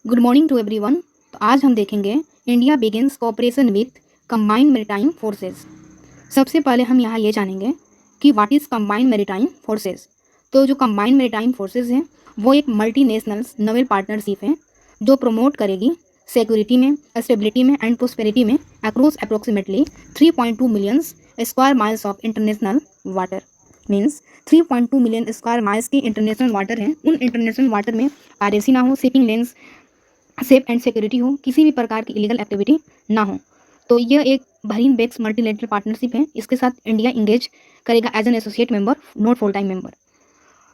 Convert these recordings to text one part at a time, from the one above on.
Good morning to everyone. तो आज हम देखेंगे India begins cooperation with combined maritime forces. सबसे पहले हम यहाँ ये जानेंगे कि what is combined maritime forces. तो जो कंबाइंड मैरीटाइम फोर्सेस हैं वो एक मल्टीनेशनल नोवेल पार्टनरशिप है जो प्रमोट करेगी सिक्योरिटी में, स्टेबिलिटी में एंड प्रोस्पेरिटी में across approximately 3.2 million square miles of international water. Means 3.2 million square miles की इंटरनेशनल वाटर हैं। उन इंटरनेशनल वाटर में पायरेसी ना हो, shipping lens safe and security हो, किसी भी प्रकार की इलीगल एक्टिविटी ना हो। तो यह एक बहरीन बेस्ड मल्टीलेटरल पार्टनरशिप है। इसके साथ इंडिया इंगेज करेगा as an associate member, not full time member.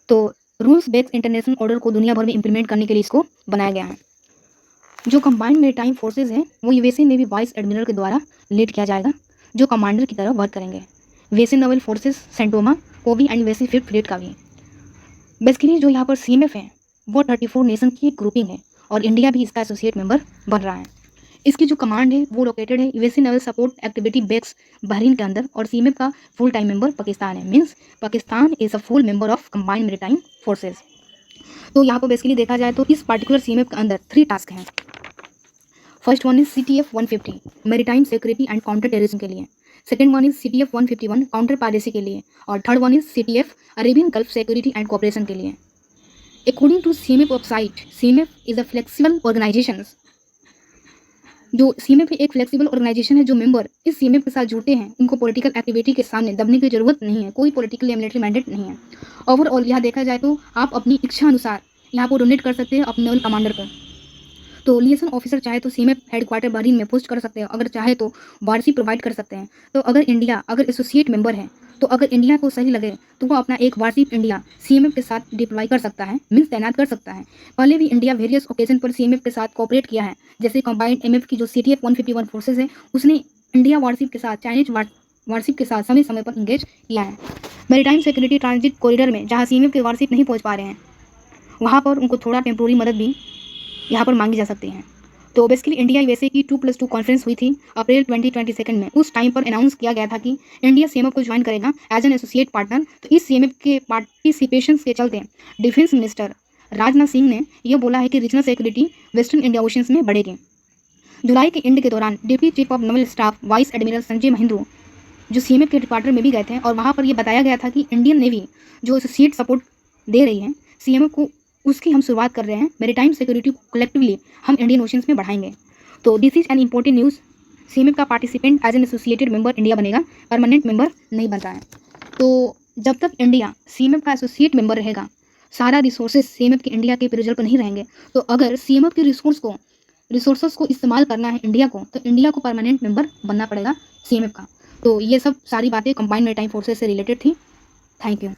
तो रूल्स बेस्ड इंटरनेशनल ऑर्डर को दुनिया भर में इंप्लीमेंट करने के लिए इसको बनाया गया है। जो कंबाइंड मैरीटाइम फोर्सेज है वो यूएसए नेवी वाइस एडमिरल के द्वारा लीड किया जाएगा, जो कमांडर की तरह वर्क करेंगे। यूएसए नेवल फोर्सेज सेंटोमा, कोबी एंड यूएसए फिफ्थ फ्लीट का भी। बेसिकली जो यहाँ पर सीएमएफ है वो 34 नेशन की एक ग्रुपिंग है और इंडिया भी इसका एसोसिएट मेंबर बन रहा है। इसकी जो कमांड है वो लोकेटेड है USA naval support activity base Bahrain के अंदर, और सीएमएफ का फुल टाइम मेंबर पाकिस्तान है। Means Pakistan is a full member of combined maritime forces. तो यहाँ पर बेसिकली देखा जाए तो इस पार्टिकुलर सीएमएफ के अंदर 3 टास्क हैं। First one is CTF 150 maritime security and counter terrorism के लिए, second one is CTF 151 counter piracy के लिए, और third one is CTF Arabian gulf security and cooperation के लिए। According to CMF website, CMF is a flexible organization। जो CMF एक flexible organisation है। जो मेंबर इस CMF के साथ जुड़ते हैं उनको पॉलिटिकल एक्टिविटी के सामने दबने की जरूरत नहीं है, कोई पॉलिटिकल या मिलिट्री मैंडेट नहीं है। ओवरऑल यहाँ देखा जाए तो आप अपनी इच्छा अनुसार यहाँ पर डोनेट कर सकते हैं अपने नेवल कमांडर को। तो लिएसन ऑफिसर चाहे तो CMF हेडक्वार्टर बहरीन में पोस्ट कर सकते हैं, अगर चाहे तो वारसी प्रोवाइड कर सकते हैं। तो अगर एसोसिएट मेंबर है तो अगर इंडिया को सही लगे तो वो अपना एक वारशिप इंडिया CMF के साथ डिप्लॉय कर सकता है, मीन्स तैनात कर सकता है। पहले भी इंडिया वेरियस ओकेजन पर CMF के साथ कोऑपरेट किया है, जैसे कंबाइंड MF की जो CTF 151 फोर्सेज है उसने इंडिया वारशिप के साथ, चाइनीज वारशिप के साथ समय समय पर इंगेज किया है। मैरीटाइम सिक्योरिटी ट्रांजिट कॉरिडोर में जहाँ CMF के वारशिप नहीं पहुँच पा रहे हैं वहाँ पर उनको थोड़ा टेम्प्रोरी मदद भी यहाँ पर मांगी जा सकती हैं। तो बेसिकली इंडिया यूएसए की 2+2 कॉन्फ्रेंस हुई थी अप्रैल 2022 में। उस टाइम पर अनाउंस किया गया था कि इंडिया CMF को ज्वाइन करेगा एज एन एसोसिएट पार्टनर। तो इस CMF के पार्टिसिपेशन के चलते डिफेंस मिनिस्टर राजनाथ सिंह ने यह बोला है कि regional security western India oceans में बढ़ेगी। जुलाई के एंड के दौरान deputy chief of naval staff vice admiral Sanjay Mahindru जो CMF के हेडक्वार्टर में भी गए थे, और वहाँ पर यह बताया गया था कि इंडियन नेवी जो एसोसिएट सपोर्ट दे रही है CMF को, उसकी हम शुरुआत कर रहे हैं। मैरीटाइम सिक्योरिटी को कलेक्टिवली हम इंडियन ओशंस में बढ़ाएंगे। तो this is an important news. CMF का participant as an associated member India बनेगा, परमानेंट मेंबर नहीं बन रहा है। तो जब तक इंडिया CMF का एसोसिएट मेंबर रहेगा, सारा रिसोर्सेज CMF के इंडिया के पेरिजल पर नहीं रहेंगे। तो अगर CMF के रिसोर्सेज को इस्तेमाल करना है इंडिया को, तो इंडिया को परमानेंट मेंबर बनना पड़ेगा CMF का। तो ये सब सारी बातें कंबाइंड मैरीटाइम फोर्सेज से रिलेटेड थी। Thank you.